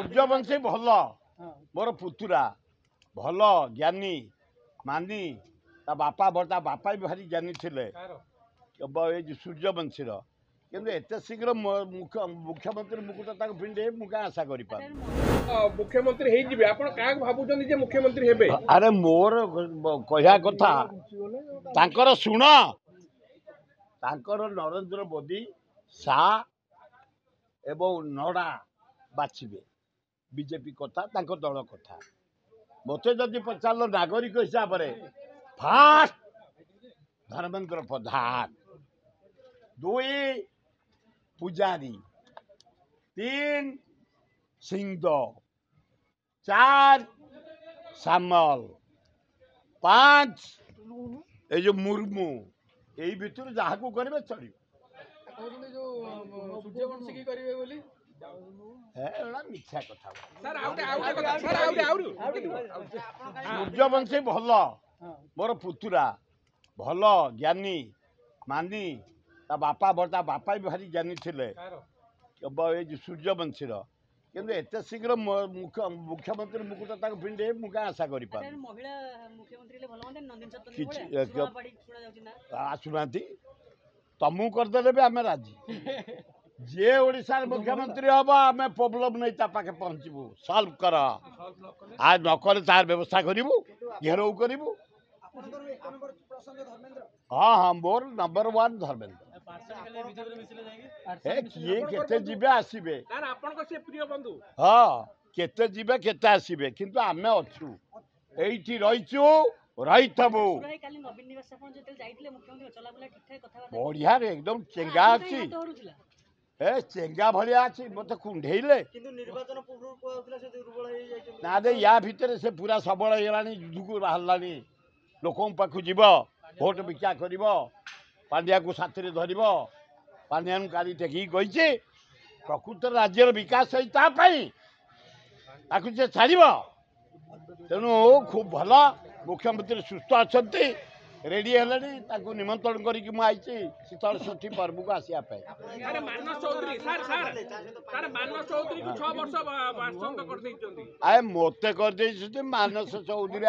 ସୂର୍ଯ୍ୟବଂଶୀ ଭଲ ମୋର ପୁତୁରା ଭଲ ଜ୍ଞାନୀ ମାନି ତା ବାପା ବି ଭାରି ଜ୍ଞାନୀ ଥିଲେ ଏଇ ସୂର୍ଯ୍ୟବଂଶୀର କିନ୍ତୁ ଏତେ ଶୀଘ୍ର ମୁଖ୍ୟମନ୍ତ୍ରୀ ମୁକୁଟ ତାକୁ ପିଣ୍ଡେ ମୁଁ କାଁ ଆଶା କରିପାରୁନି। ମୁଖ୍ୟମନ୍ତ୍ରୀ ହେଇଯିବେ ଆପଣ କାହାକୁ ଭାବୁଛନ୍ତି ଯେ ମୁଖ୍ୟମନ୍ତ୍ରୀ ହେବେ? ଆରେ ମୋର କହିବା କଥା ତାଙ୍କର ଶୁଣ ତାଙ୍କର ନରେନ୍ଦ୍ର ମୋଦି ଶାହ ଏବଂ ନଡା ବାଛିବେ ବିଜେପି କଥା ତାଙ୍କ ଦଳ କଥା। ମୋତେ ଯଦି ପଚାରିଲ ନାଗରିକ ହିସାବରେ ଫାଷ୍ଟ ଧର୍ମେନ୍ଦ୍ର ପ୍ରଧାନ, 2 ପୂଜାରୀ, 3 ସିଂହଦେଓ, 4 ସାମଲ, 5 এই যে মুর্মু এই ভিতরে যাহাকু করবে চলিব। মিথ্যা কথা সূর্যবংশী ভাল মোর পুতুরা ভাল জ্ঞানী মানি তা বাপা ବି ଭାରି ଜ୍ଞାନୀ ଥିଲେ এই যে ସୂର୍ଯ୍ୟବଂଶୀର କିନ୍ତୁ ଏତେ ଶୀଘ୍ର ମୁଖ୍ୟମନ୍ତ୍ରୀ ମୁକୁଟ ତାକୁ ପିଣ୍ଡେ ମୁଁ କାଁ ଆଶା କରିପାରୁନି। ଆସୁନାହାନ୍ତି ତମକୁ କରିଦେଲେ ବି ଆମେ ରାଜି। ଯିଏ ଓଡ଼ିଶାର ମୁଖ୍ୟମନ୍ତ୍ରୀ ହବ ଆମେ ପ୍ରୋବ୍ଲେମ ନେଇ ତା ପାଖେ ପହଞ୍ଚିବୁ ସଲ୍ଭ କର ଆଉ ନକଲେ ତାର ବ୍ୟବସ୍ଥା କରିବୁ ଘେରାଉ କରିବୁ। ହଁ ହଁ ମୋର ନମ୍ବର 1 ଧର୍ମେନ୍ଦ୍ର। କିଏ କେତେ ଯିବେ ଆସିବେ ହଁ କେତେ ଯିବେ କେତେ ଆସିବେ କିନ୍ତୁ ଆମେ ଅଛୁ ଏଇଠି ରହିଛୁ ରହିଥବୁ। ବଢିଆରେ ଏକଦମ ଚେଙ୍ଗା ଅଛି ଚେଙ୍ଗା ଭଳିଆ ଅଛି ମତେ କୁଣ୍ଢେଇଲେ ନା ରେ ୟା ଭିତରେ ସେ ପୁରା ସବଳ ହେଇଗଲାଣି ଯୁଦ୍ଧକୁ ବାହାରିଲାଣି ଲୋକଙ୍କ ପାଖକୁ ଯିବ ଭୋଟ ଭିକ୍ଷା କରିବ ପାଣ୍ଡିଆକୁ ସାଥିରେ ଧରିବ ପାଣ୍ଡିଆନଙ୍କୁ କାଲି ଟେକିକି କହିଛି ପ୍ରକୃତରେ ରାଜ୍ୟର ବିକାଶ ହେଇ ତା ପାଇଁ ତାକୁ ସେ ଛାଡ଼ିବ। ତେଣୁ ଖୁବ ଭଲ ମୁଖ୍ୟମନ୍ତ୍ରୀ ସୁସ୍ଥ ଅଛନ୍ତି ରେଡି ହେଲେଣି ତାଙ୍କୁ ନିମନ୍ତ୍ରଣ କରିକି ମୁଁ ଆଇଛି ଶୀତଳ ଷଷ୍ଠୀ ପର୍ବକୁ ଆସିବା ପାଇଁ। ମତେ କରିଦେଇଛନ୍ତି ମାନସ ଚୌଧୁରୀ